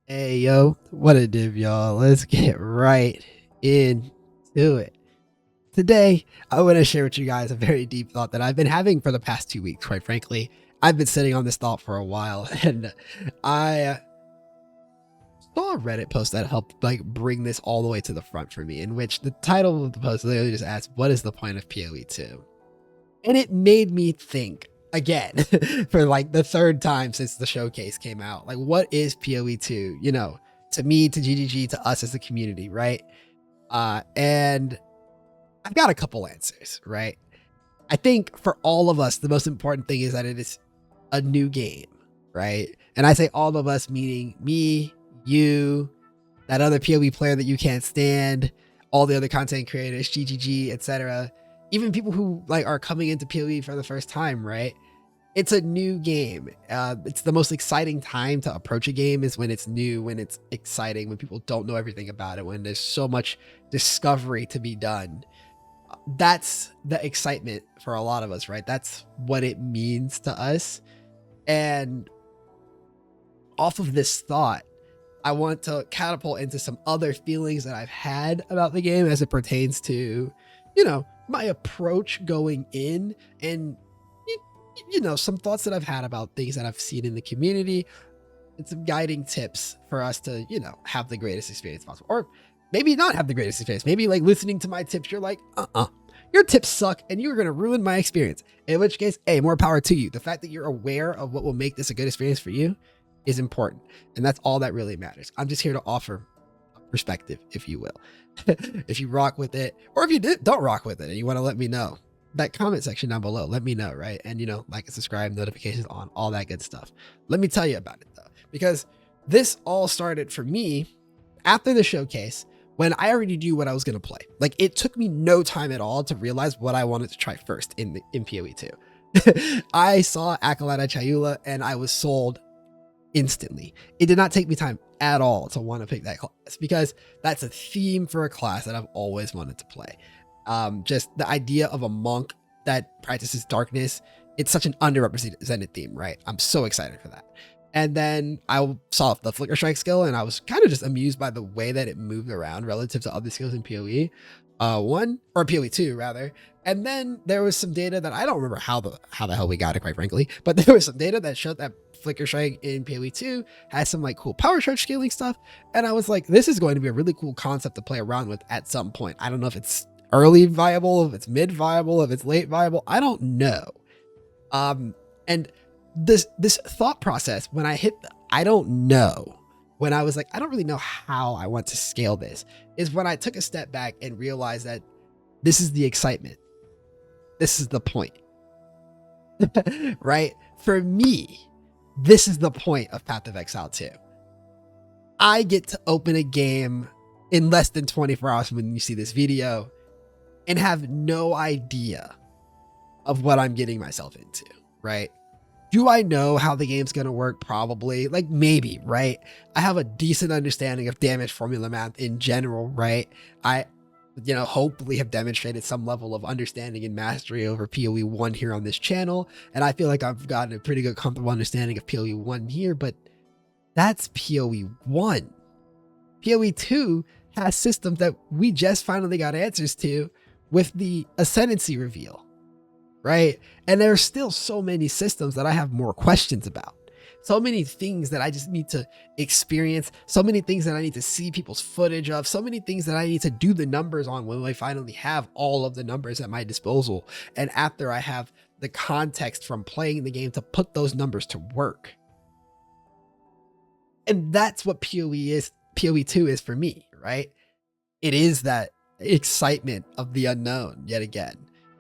Hey yo, what a div, y'all. Let's get right into it. Today, I want to share with you guys a very deep thought that I've been having for the past 2 weeks, quite frankly. I've been sitting on this thought for a while, and I saw a Reddit post that helped bring this all the way to the front for me, in which the title of the post literally just asked, what is the point of PoE 2? And it made me think again for like the third time since the showcase came out. Like, what is PoE 2? You know, to me, to GGG, to us as a community, right? And I've got a couple answers, right? I think for all of us, the most important thing is that it is a new game, right? And I say all of us, meaning me, you, that other PoE player that you can't stand, all the other content creators, GGG, etc. Even people who are coming into PoE for the first time, right? It's a new game. It's the most exciting time to approach a game is when it's new, when it's exciting, when people don't know everything about it, when there's so much discovery to be done. That's the excitement for a lot of us, right? That's what it means to us. And off of this thought, I want to catapult into some other feelings that I've had about the game as it pertains to, my approach going in and, some thoughts that I've had about things that I've seen in the community and some guiding tips for us to, have the greatest experience possible. Or maybe not have the greatest experience. Maybe listening to my tips, you're like, your tips suck and you're going to ruin my experience. In which case, hey, more power to you. The fact that you're aware of what will make this a good experience for you is important. And that's all that really matters. I'm just here to offer perspective, if you will. If you rock with it, or if you don't rock with it and you want to let me know, that comment section down below, let me know, right? And, like and subscribe, notifications on, all that good stuff. Let me tell you about it though, because this all started for me after the showcase when I already knew what I was going to play. Like, it took me no time at all to realize what I wanted to try first in PoE 2. I saw Acolyte Chayula and I was sold instantly. It did not take me time at all to want to pick that class because that's a theme for a class that I've always wanted to play. Just the idea of a monk that practices darkness. It's such an underrepresented theme, right? I'm so excited for that. And then I saw the Flicker Strike skill and I was kind of just amused by the way that it moved around relative to other skills in PoE 1 or PoE 2 rather. And then there was some data that I don't remember how the hell we got it, quite frankly, but there was some data that showed that Flicker Strike in PoE 2 has some cool power charge scaling stuff. And I was like, this is going to be a really cool concept to play around with at some point. I don't know if it's early viable, if it's mid viable, if it's late viable. I don't know. And this thought process, when I hit I don't know, when I was like, I don't really know how I want to scale this, is when I took a step back and realized that this is the excitement. This is the point. Right? For me, this is the point of Path of Exile 2. I get to open a game in less than 24 hours when you see this video and have no idea of what I'm getting myself into, right? Do I know how the game's going to work? Probably. Maybe, right? I have a decent understanding of damage formula math in general, right? I, hopefully have demonstrated some level of understanding and mastery over PoE 1 here on this channel. And I feel like I've gotten a pretty good comfortable understanding of PoE 1 here, but that's PoE 1. PoE 2 has systems that we just finally got answers to with the Ascendancy reveal. Right? And there are still so many systems that I have more questions about. So many things that I just need to experience. So many things that I need to see people's footage of. So many things that I need to do the numbers on when I finally have all of the numbers at my disposal. And after I have the context from playing the game to put those numbers to work. And that's what PoE is. PoE 2 is for me, right? It is that excitement of the unknown yet again.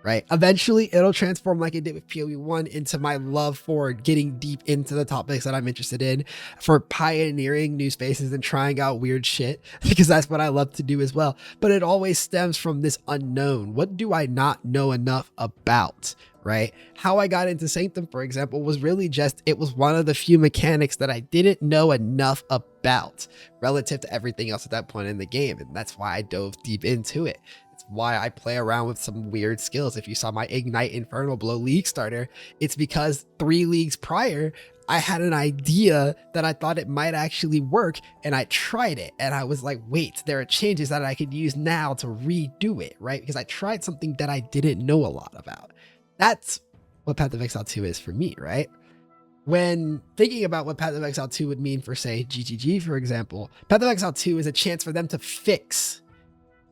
Right? Eventually, it'll transform like it did with PoE 1 into my love for getting deep into the topics that I'm interested in, for pioneering new spaces and trying out weird shit, because that's what I love to do as well. But it always stems from this unknown. What do I not know enough about? Right? How I got into Sanctum, for example, was really just, it was one of the few mechanics that I didn't know enough about relative to everything else at that point in the game. And that's why I dove deep into it. It's why I play around with some weird skills. If you saw my Ignite Infernal Blow League starter, it's because 3 leagues prior, I had an idea that I thought it might actually work, and I tried it, and I was like, wait, there are changes that I could use now to redo it, right? Because I tried something that I didn't know a lot about. That's what Path of Exile 2 is for me, right? When thinking about what Path of Exile 2 would mean for, say, GGG, for example, Path of Exile 2 is a chance for them to fix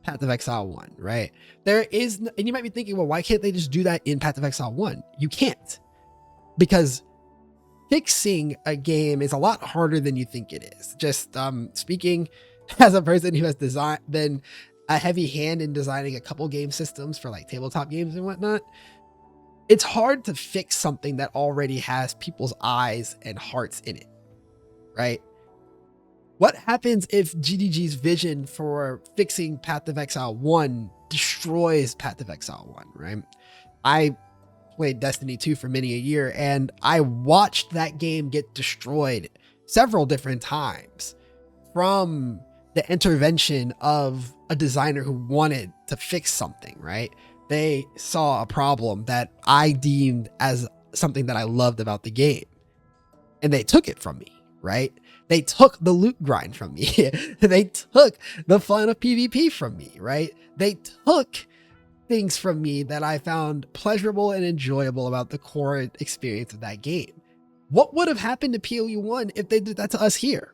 Path of Exile 1, right? There is, and you might be thinking, well, why can't they just do that in Path of Exile 1? You can't, because fixing a game is a lot harder than you think it is. Just speaking as a person who has been a heavy hand in designing a couple game systems for like tabletop games and whatnot, it's hard to fix something that already has people's eyes and hearts in it, right? What happens if GDG's vision for fixing Path of Exile 1 destroys Path of Exile 1, right? I played Destiny 2 for many a year, and I watched that game get destroyed several different times from the intervention of a designer who wanted to fix something, right? They saw a problem that I deemed as something that I loved about the game, and they took it from me, right? They took the loot grind from me. They took the fun of PvP from me, right? They took things from me that I found pleasurable and enjoyable about the core experience of that game. What would have happened to PoE 1 if they did that to us here?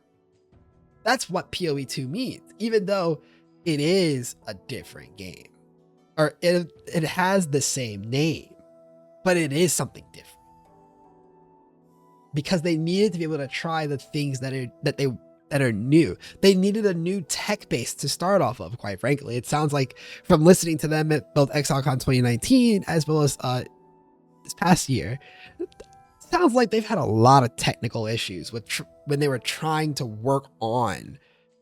That's what PoE 2 means, even though it is a different game, or it has the same name, but it is something different, because they needed to be able to try the things that are new. They needed a new tech base to start off of, quite frankly. It sounds like, from listening to them at both ExileCon 2019 as well as this past year, it sounds like they've had a lot of technical issues with when they were trying to work on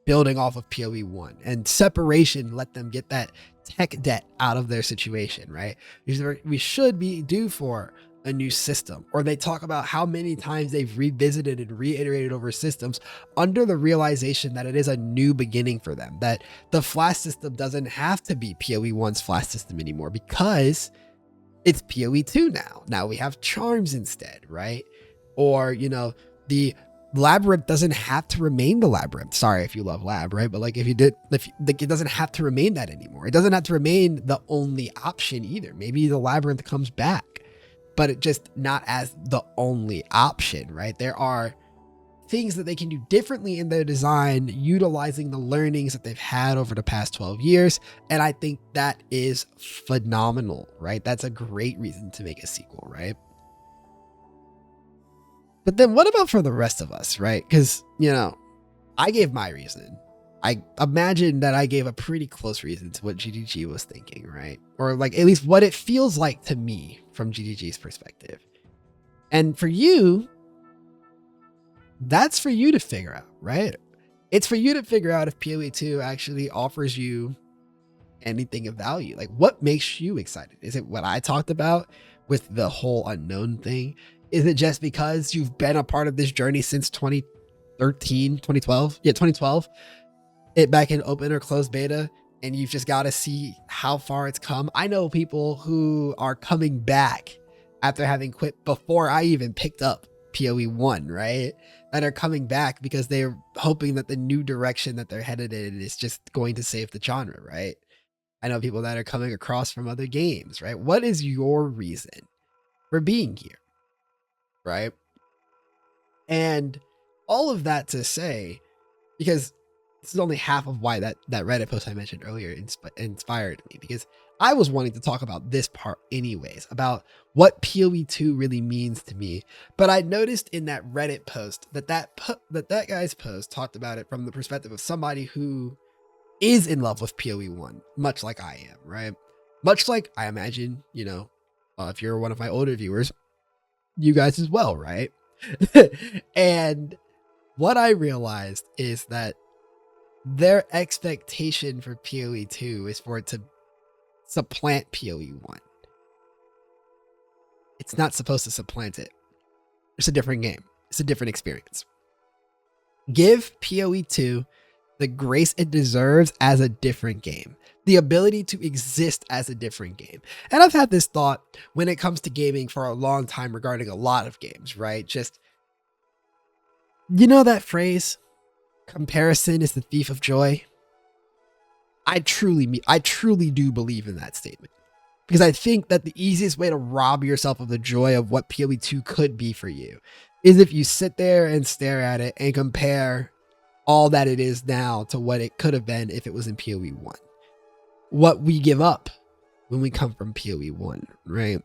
building off of PoE 1, and separation let them get that tech debt out of their situation, right? We should be due for a new system. Or they talk about how many times they've revisited and reiterated over systems under the realization that it is a new beginning for them, that the flash system doesn't have to be PoE 1's flash system anymore, because it's PoE 2 now. Now we have charms instead, right? Or, you know, the labyrinth doesn't have to remain the labyrinth. Sorry if you love lab, right? But like, if it doesn't have to remain that anymore. It doesn't have to remain the only option either. Maybe the labyrinth comes back, but it just not as the only option, right? There are things that they can do differently in their design, utilizing the learnings that they've had over the past 12 years. And I think that is phenomenal, right? That's a great reason to make a sequel, right? But then what about for the rest of us, right? Because, you know, I gave my reason. I imagine that I gave a pretty close reason to what GDG was thinking, right? Or like, at least what it feels like to me from GDG's perspective. And for you, that's for you to figure out, right? It's for you to figure out if PoE 2 actually offers you anything of value. Like, what makes you excited? Is it what I talked about with the whole unknown thing? Is it just because you've been a part of this journey since 2013, 2012? Yeah, 2012. It back in open or closed beta, and you've just got to see how far it's come. I know people who are coming back after having quit before I even picked up PoE 1, right? That are coming back because they're hoping that the new direction that they're headed in is just going to save the genre, right? I know people that are coming across from other games, right? What is your reason for being here, right? And all of that to say, because this is only half of why that Reddit post I mentioned earlier inspired me, because I was wanting to talk about this part anyways, about what PoE 2 really means to me. But I noticed in that Reddit post that guy's post talked about it from the perspective of somebody who is in love with PoE 1, much like I am, right? Much like I imagine, you know, if you're one of my older viewers, you guys as well, right? And what I realized is that their expectation for PoE 2 is for it to supplant PoE 1. It's not supposed to supplant it. It's a different game. It's a different experience. Give PoE 2 the grace it deserves as a different game, the ability to exist as a different game. And I've had this thought when it comes to gaming for a long time regarding a lot of games, right? Just You know that phrase, comparison is the thief of joy? I truly do believe in that statement. Because I think that the easiest way to rob yourself of the joy of what PoE 2 could be for you is if you sit there and stare at it and compare all that it is now to what it could have been if it was in PoE 1. What we give up when we come from PoE 1, right?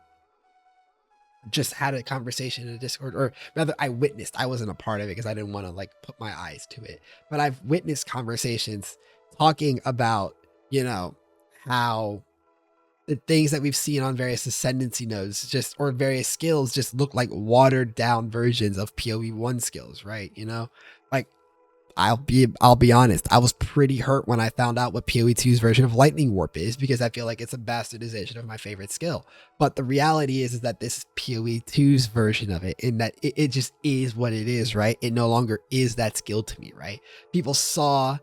Just had a conversation in a Discord, or rather I witnessed, I wasn't a part of it because I didn't want to like put my eyes to it, but I've witnessed conversations talking about, you know, how the things that we've seen on various ascendancy nodes just, or various skills, just look like watered down versions of PoE 1 skills, right? You know, like I'll be honest, I was pretty hurt when I found out what PoE 2's version of Lightning Warp is, because I feel like it's a bastardization of my favorite skill. But the reality is that this is PoE 2's version of it, in that it just is what it is, right? It no longer is that skill to me, right? People saw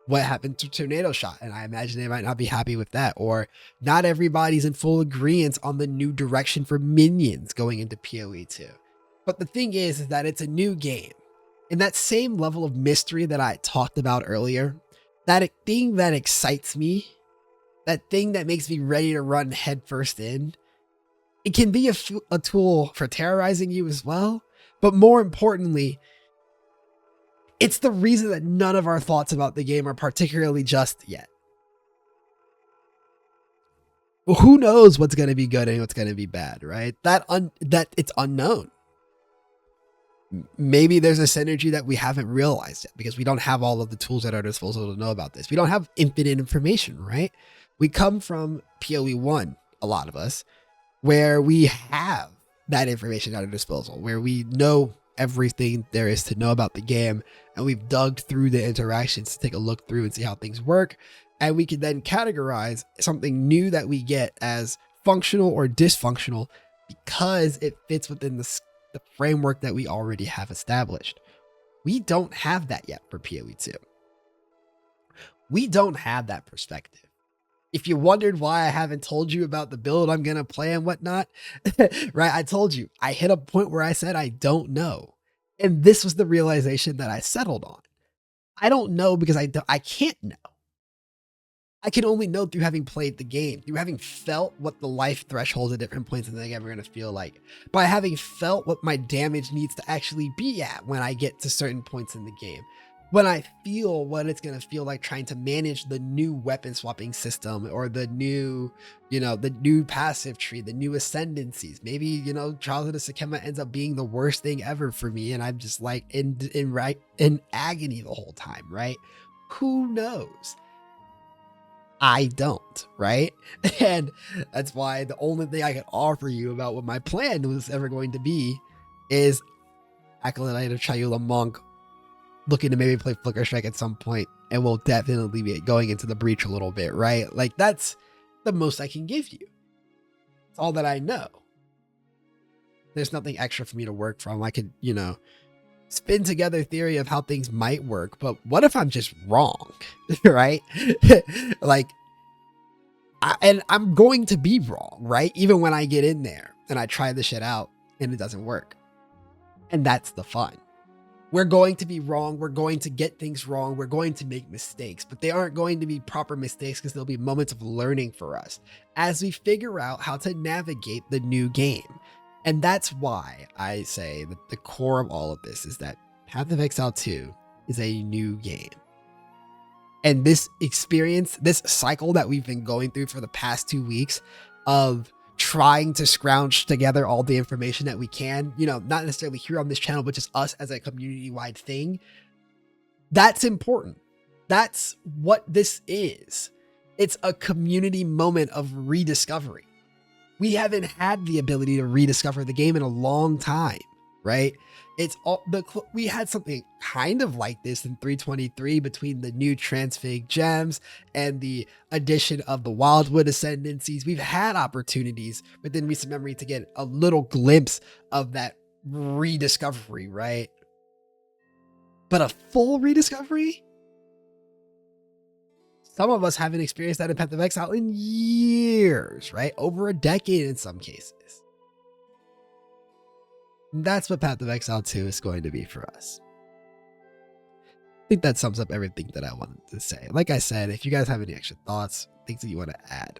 what happened to Tornado Shot, and I imagine they might not be happy with that, or not everybody's in full agreement on the new direction for minions going into PoE 2. But the thing is that it's a new game. And that same level of mystery that I talked about earlier, that thing that excites me, that thing that makes me ready to run headfirst in, it can be a tool for terrorizing you as well. But more importantly, it's the reason that none of our thoughts about the game are particularly just yet. Well, who knows what's going to be good and what's going to be bad, right? That it's unknown. Maybe there's a synergy that we haven't realized yet because we don't have all of the tools at our disposal to know about this. We don't have infinite information, right? We come from PoE 1, a lot of us, where we have that information at our disposal, where we know everything there is to know about the game, and we've dug through the interactions to take a look through and see how things work. And we can then categorize something new that we get as functional or dysfunctional because it fits within the framework that we already have established. We don't have that yet for PoE 2. We don't have that perspective. If you wondered why I haven't told you about the build I'm going to play and whatnot, right? I told you, I hit a point where I said, I don't know. And this was the realization that I settled on. I don't know because I can't know. I can only know through having played the game, through having felt what the life thresholds at different points in the game are going to feel like, by having felt what my damage needs to actually be at when I get to certain points in the game, when I feel what it's going to feel like trying to manage the new weapon swapping system, or the new, the new passive tree, the new ascendancies. Maybe, Childhood of Sakema ends up being the worst thing ever for me, and I'm just like in agony the whole time, right? Who knows? I don't, right? And that's why the only thing I can offer you about what my plan was ever going to be is Acolyte of Chayula Monk looking to maybe play Flicker Strike at some point, and we'll definitely be going into the breach a little bit, right? Like, that's the most I can give you. It's all that I know. There's nothing extra for me to work from. I could, spin together theory of how things might work, but what if I'm just wrong, right? Like, and I'm going to be wrong, right? Even when I get in there and I try the shit out and it doesn't work. And that's the fun. We're going to be wrong. We're going to get things wrong. We're going to make mistakes, but they aren't going to be proper mistakes because there'll be moments of learning for us as we figure out how to navigate the new game. And that's why I say that the core of all of this is that Path of Exile 2 is a new game. And this experience, this cycle that we've been going through for the past 2 weeks of trying to scrounge together all the information that we can, not necessarily here on this channel, but just us as a community-wide thing, that's important. That's what this is. It's a community moment of rediscovery. We haven't had the ability to rediscover the game in a long time, right? We had something kind of like this in 323 between the new Transfig gems and the addition of the Wildwood ascendancies. We've had opportunities within recent memory to get a little glimpse of that rediscovery, right? But a full rediscovery? Some of us haven't experienced that in Path of Exile in years, right? Over a decade in some cases. That's what Path of Exile 2 is going to be for us. think that sums up everything that I wanted to say. Like I said, if you guys have any extra thoughts, things that you want to add,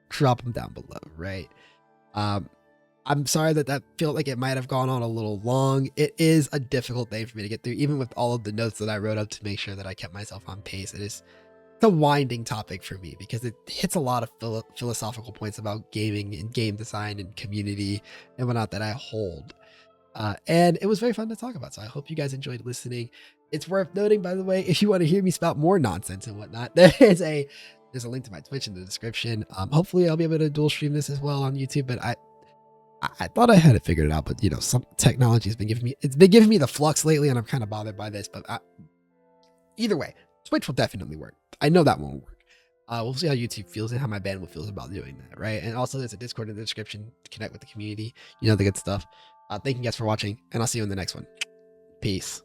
drop them down below, right? Um, I'm sorry that felt like it might have gone on a little long. It is a difficult thing for me to get through, even with all of the notes that I wrote up to make sure that I kept myself on pace. It's a winding topic for me because it hits a lot of philosophical points about gaming and game design and community and whatnot that I hold. And it was very fun to talk about. So I hope you guys enjoyed listening. It's worth noting, by the way, if you want to hear me spout more nonsense and whatnot, there's a link to my Twitch in the description. Hopefully I'll be able to dual stream this as well on YouTube, but I thought I had it figured out, but some technology has been giving me the flux lately, and I'm kind of bothered by this. But either way, Twitch will definitely work. I know that won't work. We'll see how YouTube feels and how my bandwidth feels about doing that, right? And also, there's a Discord in the description to connect with the community. The good stuff. Thank you guys for watching, and I'll see you in the next one. Peace.